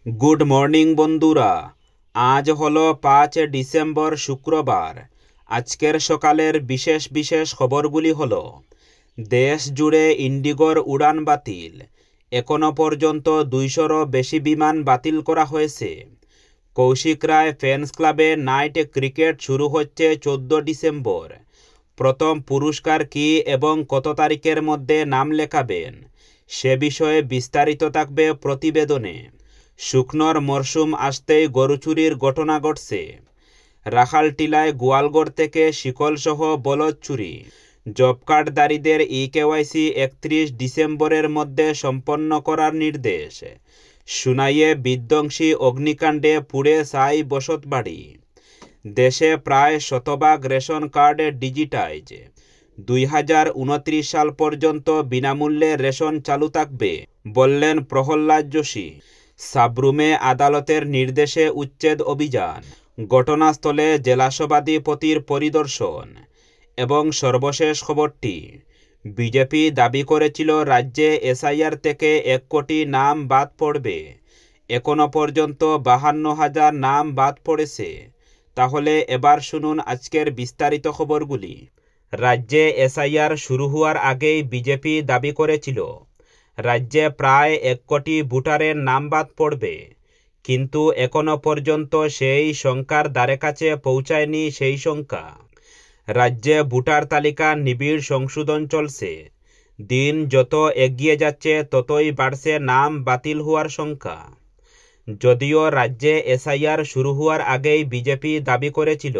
Good morning বন্ধুরা। আজ হলো 5 ডিসেম্বর শুক্রবার। আজকের সকালের বিশেষ বিশেষ খবরগুলি হলো: দেশ জুড়ে ইন্ডিগোর উড়ান বাতিল, এখনো পর্যন্ত 200-রও বেশি বিমান বাতিল করা হয়েছে। কৌশিক রায় ফ্যান্স ক্লাবে নাইট ক্রিকেট শুরু হচ্ছে 14 ডিসেম্বর। প্রথম পুরস্কার কী এবং কত তারিখের মধ্যে নাম লেখাবেন, সে বিষয়ে বিস্তারিত থাকবে প্রতিবেদনে। শুকনোর মরশুম আসতেই গরু চুরির ঘটনা ঘটছে। রাখালটিলায় গোয়ালঘর থেকে শিকলসহ বলদ চুরি। জব কার্ডধারীদের ইকেওয়াইসি 31 ডিসেম্বরের মধ্যে সম্পন্ন করার নির্দেশ। সুনাইয়ে বিধ্বংসী অগ্নিকাণ্ডে পুড়ে ছাই বসতবাড়ি। দেশে প্রায় শতভাগ রেশন কার্ড ডিজিটাইজ। 2029 সাল পর্যন্ত বিনামূল্যে রেশন চালু থাকবে, বললেন প্রহ্লাদ যোশী। সাবরুমে আদালতের নির্দেশে উচ্ছেদ অভিযান। ঘটনাস্থলে জেলা সভাধিপতির পরিদর্শন। এবং সর্বশেষ খবরটি, বিজেপি দাবি করেছিল রাজ্যে এসআইআর থেকে 1 কোটি নাম বাদ পড়বে। এখনো পর্যন্ত 52,000 নাম বাদ পড়েছে। তাহলে এবার শুনুন আজকের বিস্তারিত খবরগুলি। রাজ্যে এসআইআর শুরু হওয়ার আগেই বিজেপি দাবি করেছিল রাজ্যে প্রায় 1 কোটি ভোটারের নাম বাদ পড়বে, কিন্তু এখনো পর্যন্ত সেই সংখ্যার ধারেকাছে পৌঁছায়নি সেই সংখ্যা। রাজ্যে ভোটার তালিকা নিবিড় সংশোধন চলছে। দিন যত এগিয়ে যাচ্ছে ততই বাড়ছে নাম বাতিল হওয়ার সংখ্যা। যদিও রাজ্যে এসআইআর শুরু হওয়ার আগেই বিজেপি দাবি করেছিল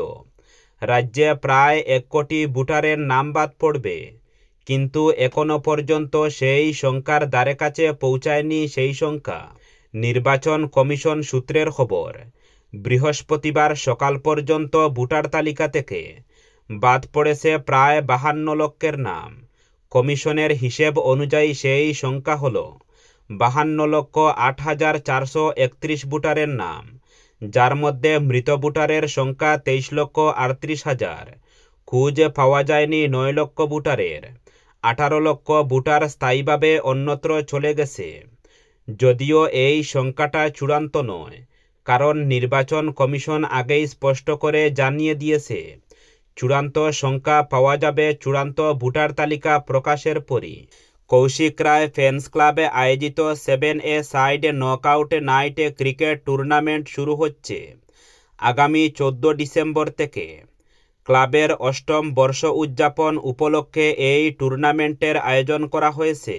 রাজ্যে প্রায় 1 কোটি ভোটারের নাম বাদ পড়বে, কিন্তু এখনো পর্যন্ত সেই সংখ্যার ধারেকাছে পৌঁছায়নি সেই সংখ্যা। নির্বাচন কমিশন সূত্রের খবর, বৃহস্পতিবার সকাল পর্যন্ত ভোটার তালিকা থেকে বাদ পড়েছে প্রায় 52 লক্ষের নাম। কমিশনের হিসেব অনুযায়ী সেই সংখ্যা হল 52,08,431 ভোটারের নাম, যার মধ্যে মৃত ভোটারের সংখ্যা 23,38,000। খুঁজে পাওয়া যায়নি 9 লক্ষ ভোটারের। 18 লক্ষ ভোটার স্থায়ীভাবে অন্যত্র চলে গেছে। যদিও এই সংখ্যাটা চূড়ান্ত নয়, কারণ নির্বাচন কমিশন আগেই স্পষ্ট করে জানিয়ে দিয়েছে চূড়ান্ত সংখ্যা পাওয়া যাবে চূড়ান্ত ভোটার তালিকা প্রকাশের পরই। কৌশিক রায় ফ্যান্স ক্লাবে আয়োজিত 7A side knockout night cricket tournament শুরু হচ্ছে আগামী 14 ডিসেম্বর থেকে। ক্লাবের 8ম বর্ষ উদযাপন উপলক্ষে এই টুর্নামেন্টের আয়োজন করা হয়েছে।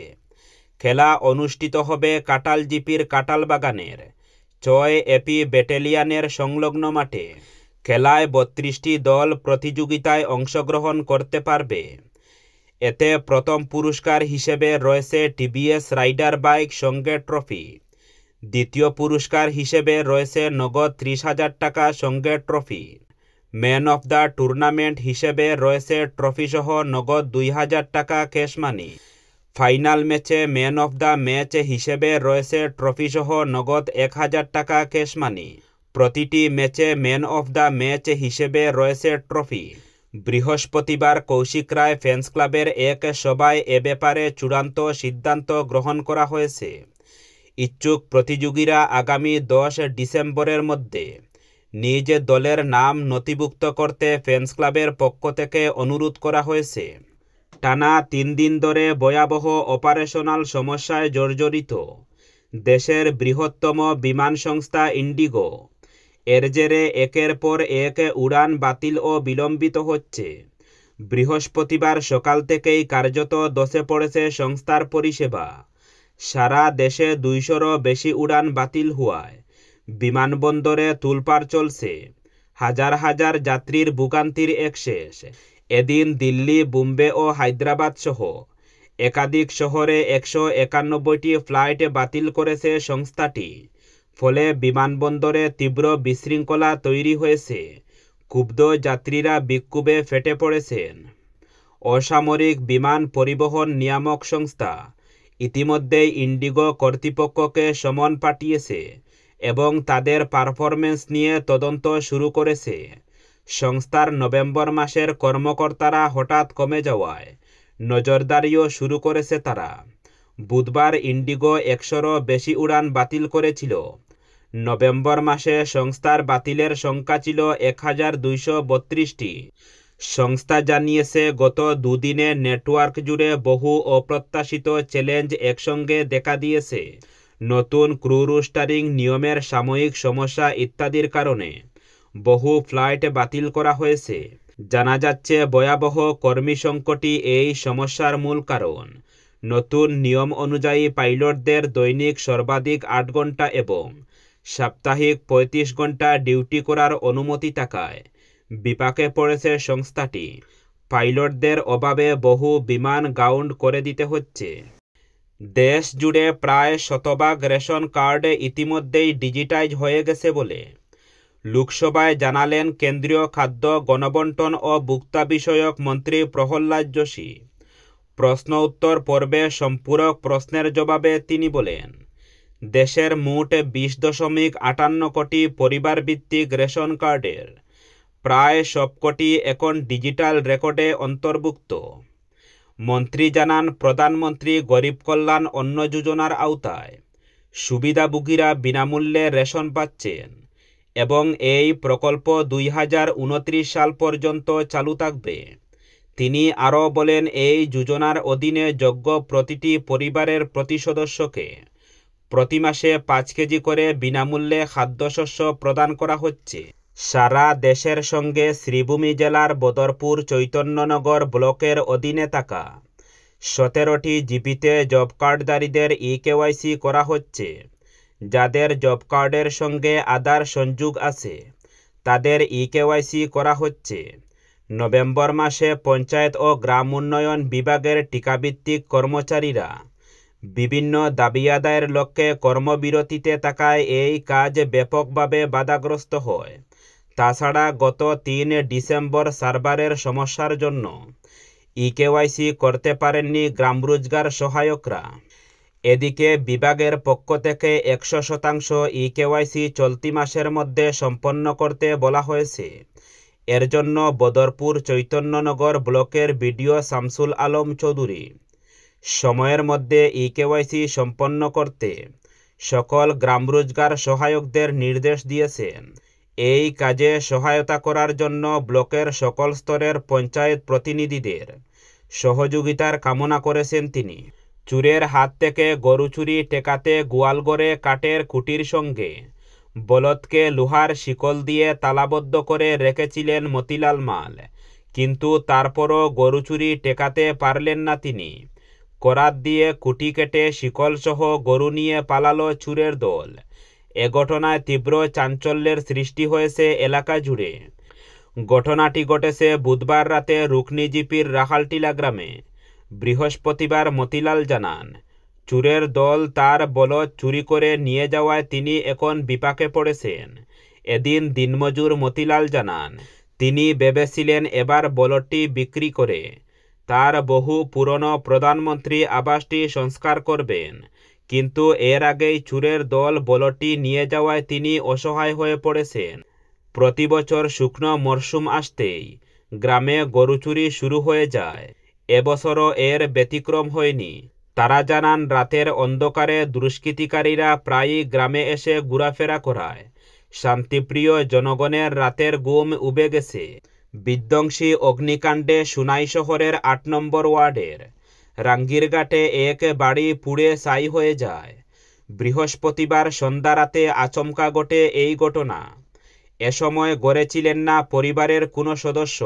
খেলা অনুষ্ঠিত হবে কাটাল জিপির কাটালবাগানের 6 এপি ব্যাটালিয়নের সংলগ্ন মাঠে। খেলায় 32টি দল প্রতিযোগিতায় অংশগ্রহণ করতে পারবে। এতে প্রথম পুরস্কার হিসেবে রয়েছে টিভিএস রাইডার বাইক সঙ্গে ট্রফি। দ্বিতীয় পুরস্কার হিসেবে রয়েছে নগদ 30,000 টাকা সঙ্গে trophy. Man of the tournament হিসেবে রয়েছে ট্রফিসহ নগদ 2,000 টাকা ক্যাশ মানি। ফাইনাল ম্যাচে ম্যান অফ দ্য ম্যাচ হিসেবে রয়েছে ট্রফিসহ নগদ 1,000 টাকা ক্যাশ মানি। প্রতিটি ম্যাচে ম্যান অফ দ্য ম্যাচ হিসেবে রয়েছে ট্রফি। বৃহস্পতিবার কৌশিক রায় ফ্যান্স ক্লাবের এক সভায় এ ব্যাপারে চূড়ান্ত সিদ্ধান্ত গ্রহণ করা হয়েছে। ইচ্ছুক প্রতিযোগীরা আগামী 10 ডিসেম্বরের মধ্যে নিজ দলের নাম নথিভুক্ত করতে ফ্যান্স ক্লাবের পক্ষ থেকে অনুরোধ করা হয়েছে। টানা 3 দিন ধরে ভয়াবহ অপারেশনাল সমস্যায় জর্জরিত দেশের বৃহত্তম বিমান সংস্থা ইন্ডিগো। এর জেরে একের পর এক উড়ান বাতিল ও বিলম্বিত হচ্ছে। বৃহস্পতিবার সকাল থেকেই কার্যত ধসে পড়েছে সংস্থার পরিষেবা। সারা দেশে 200-রও বেশি উড়ান বাতিল হওয়ায় বিমানবন্দরে তোলপাড় চলছে। হাজার হাজার যাত্রীর ভোগান্তির এক শেষ। এদিন দিল্লি, বোম্বে ও হায়দ্রাবাদ সহ একাধিক শহরে 191টি ফ্লাইট বাতিল করেছে সংস্থাটি। ফলে বিমানবন্দরে তীব্র বিশৃঙ্খলা তৈরি হয়েছে। ক্ষুব্ধ যাত্রীরা বিক্ষোভে ফেটে পড়েছেন। অসামরিক বিমান পরিবহন নিয়ামক সংস্থা ইতিমধ্যেই ইন্ডিগো কর্তৃপক্ষকে সমন পাঠিয়েছে এবং তাদের পারফরমেন্স নিয়ে তদন্ত শুরু করেছে। সংস্থার নভেম্বর মাসের কর্মকর্তারা হঠাৎ কমে যাওয়ায় নজরদারিও শুরু করেছে তারা। বুধবার ইন্ডিগো 100-রও বেশি উড়ান বাতিল করেছিল। নভেম্বর মাসে সংস্থার বাতিলের সংখ্যা ছিল 1232টি। সংস্থা জানিয়েছে গত দুদিনে নেটওয়ার্ক জুড়ে বহু অপ্রত্যাশিত চ্যালেঞ্জ একসঙ্গে দেখা দিয়েছে। নতুন ক্রু রোস্টারিং নিয়মের সাময়িক সমস্যা ইত্যাদির কারণে বহু ফ্লাইট বাতিল করা হয়েছে। জানা যাচ্ছে ভয়াবহ কর্মী সংকটই এই সমস্যার মূল কারণ। নতুন নিয়ম অনুযায়ী পাইলটদের দৈনিক সর্বাধিক 8 ঘন্টা এবং সাপ্তাহিক 35 ঘন্টা ডিউটি করার অনুমতি থাকায় বিপাকে পড়েছে সংস্থাটি। পাইলটদের অভাবে বহু বিমান গ্রাউন্ড করে দিতে হচ্ছে। দেশ জুড়ে প্রায় 100% রেশন কার্ড ইতিমধ্যেই ডিজিটাইজ হয়ে গেছে বলে লোকসভায় জানালেন কেন্দ্রীয় খাদ্য গণবণ্টন ও ভোক্তা বিষয়ক মন্ত্রী প্রহ্লাদ যোশী। প্রশ্ন উত্তর পর্বে সম্পূরক প্রশ্নের জবাবে তিনি বলেন, দেশের মোট 20.58 কোটি পরিবারভিত্তিক রেশন কার্ডের প্রায় সবকটি এখন ডিজিটাল রেকর্ডে অন্তর্ভুক্ত। মন্ত্রী জানান, প্রধানমন্ত্রী গরিব কল্যাণ অন্ন যোজনার আওতায় সুবিধাভোগীরা বিনামূল্যে রেশন পাচ্ছেন এবং এই প্রকল্প 2029 সাল পর্যন্ত চালু থাকবে। তিনি আরও বলেন, এই যোজনার অধীনে যোগ্য প্রতিটি পরিবারের প্রতি সদস্যকে প্রতি মাসে 5 কেজি করে বিনামূল্যে খাদ্যশস্য প্রদান করা হচ্ছে। সারা দেশের সঙ্গে শ্রীভূমি জেলার বদরপুর চৈতন্যনগর ব্লকের অধীনে থাকা 17টি জিপিতে জব কার্ডধারীদের ইকেওয়াইসি করা হচ্ছে। যাদের জব কার্ডের সঙ্গে আধার সংযোগ আছে তাদের ইকেওয়াইসি করা হচ্ছে। নভেম্বর মাসে পঞ্চায়েত ও গ্রাম উন্নয়ন বিভাগের টিকাভিত্তিক কর্মচারীরা বিভিন্ন দাবি আদায়ের লক্ষ্যে কর্মবিরতিতে থাকায় এই কাজ ব্যাপকভাবে বাধাগ্রস্ত হয়। তাছাড়া গত 3 ডিসেম্বর সার্ভারের সমস্যার জন্য ইকেওয়াইসি করতে পারেননি গ্রাম রোজগার সহায়করা। এদিকে বিভাগের পক্ষ থেকে 100% ইকেওয়াইসি চলতি মাসের মধ্যে সম্পন্ন করতে বলা হয়েছে। এর জন্য বদরপুর চৈতন্যনগর ব্লকের বিডিও শামসুল আলম চৌধুরী সময়ের মধ্যে ইকেওয়াইসি সম্পন্ন করতে সকল গ্রাম রোজগার সহায়কদের নির্দেশ দিয়েছেন। এই কাজে সহায়তা করার জন্য ব্লকের সকল স্তরের পঞ্চায়েত প্রতিনিধিদের সহযোগিতার কামনা করেছেন তিনি। চোরের হাত থেকে গরু চুরি ঠেকাতে গোয়ালঘরে কাঠের খুঁটির সঙ্গে বলদকে লোহার শিকল দিয়ে তালাবদ্ধ করে রেখেছিলেন মতিলাল মাল, কিন্তু তারপরও গরু চুরি ঠেকাতে পারলেন না তিনি। করাত দিয়ে খুঁটি কেটে শিকলসহ গরু নিয়ে পালালো চোরের দল। এ ঘটনায় তীব্র চাঞ্চল্যের সৃষ্টি হয়েছে এলাকা জুড়ে। ঘটনাটি ঘটেছে বুধবার রাতে রুকনি জিপির রাখালটিলা গ্রামে। বৃহস্পতিবার মতিলাল জানান, চোরের দল তার বলদ চুরি করে নিয়ে যাওয়ায় তিনি এখন বিপাকে পড়েছেন। এদিন দিনমজুর মতিলাল জানান, তিনি ভেবেছিলেন এবার বলদটি বিক্রি করে তার বহু পুরনো প্রধানমন্ত্রী আবাসটি সংস্কার করবেন, কিন্তু এর আগেই চোরের দল বলদটি নিয়ে যাওয়ায় তিনি অসহায় হয়ে পড়েছেন। প্রতি বছর শুকনো মরশুম আসতেই গ্রামে গরু চুরি শুরু হয়ে যায়। এবছরও এর ব্যতিক্রম হয়নি। তারা জানান, রাতের অন্ধকারে দুষ্কৃতিকারীরা প্রায়ই গ্রামে এসে ঘোরাফেরা করায় শান্তিপ্রিয় জনগণের রাতের ঘুম উবে গেছে। বিধ্বংসী অগ্নিকাণ্ডে সুনাই শহরের 8 নম্বর ওয়ার্ডের রাঙ্গিরঘাটে এক বাড়ি পুড়ে ছাই হয়ে যায়। বৃহস্পতিবার সন্ধ্যা রাতে আচমকা ঘটে এই ঘটনা। এ সময় ঘরে ছিলেন না পরিবারের কোনো সদস্য।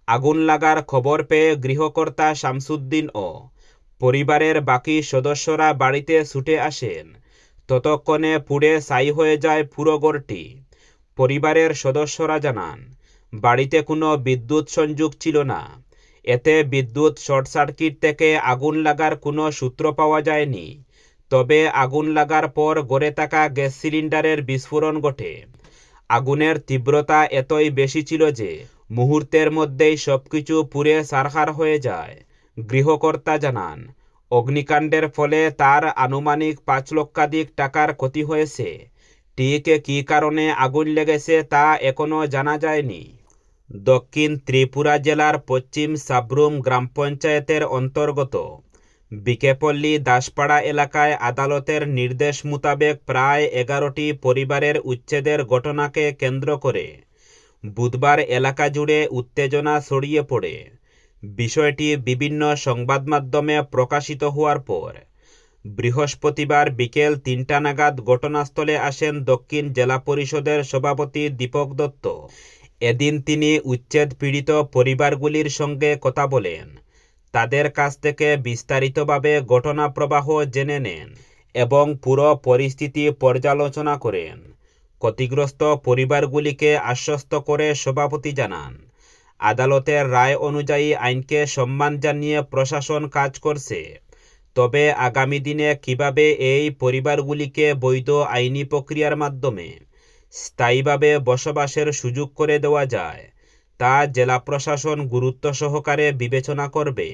আগুন লাগার খবর পেয়ে গৃহকর্তা শামসুদ্দিন ও পরিবারের বাকি সদস্যরা বাড়িতে ছুটে আসেন। ততক্ষণে পুড়ে ছাই হয়ে যায় পুরো ঘরটি। পরিবারের সদস্যরা জানান, বাড়িতে কোনো বিদ্যুৎ সংযোগ ছিল না। এতে বিদ্যুৎ শর্ট সার্কিট থেকে আগুন লাগার কোনো সূত্র পাওয়া যায়নি। তবে আগুন লাগার পর ঘরে থাকা গ্যাস সিলিন্ডারের বিস্ফোরণ ঘটে। আগুনের তীব্রতা এতই বেশি ছিল যে মুহূর্তের মধ্যেই সবকিছু পুড়ে ছারখার হয়ে যায়। গৃহকর্তা জানান, অগ্নিকাণ্ডের ফলে তার আনুমানিক 5 লক্ষাধিক টাকার ক্ষতি হয়েছে। ঠিক কী কারণে আগুন লেগেছে তা এখনও জানা যায়নি। দক্ষিণ ত্রিপুরা জেলার পশ্চিম সাব্রুম গ্রাম পঞ্চায়েতের অন্তর্গত বিকেপল্লী দাসপাড়া এলাকায় আদালতের নির্দেশ মোতাবেক প্রায় 11টি পরিবারের উচ্ছেদের ঘটনাকে কেন্দ্র করে বুধবার এলাকা জুড়ে উত্তেজনা ছড়িয়ে পড়ে। বিষয়টি বিভিন্ন সংবাদমাধ্যমে প্রকাশিত হওয়ার পর বৃহস্পতিবার বিকেল 3টা নাগাদ ঘটনাস্থলে আসেন দক্ষিণ জেলা পরিষদের সভাপতি দীপক দত্ত। এদিন তিনি উচ্ছেদ পীড়িত পরিবারগুলির সঙ্গে কথা বলেন, তাদের কাছ থেকে বিস্তারিতভাবে ঘটনা প্রবাহ জেনে নেন এবং পুরো পরিস্থিতি পর্যালোচনা করেন। ক্ষতিগ্রস্ত পরিবারগুলিকে আশ্বস্ত করে সভাপতি জানান, আদালতের রায় অনুযায়ী আইনকে সম্মান জানিয়ে প্রশাসন কাজ করছে, তবে আগামী দিনে কিভাবে এই পরিবারগুলিকে বৈধ আইনি প্রক্রিয়ার মাধ্যমে স্থায়ীভাবে বসবাসের সুযোগ করে দেওয়া যায় তা জেলা প্রশাসন গুরুত্ব সহকারে বিবেচনা করবে।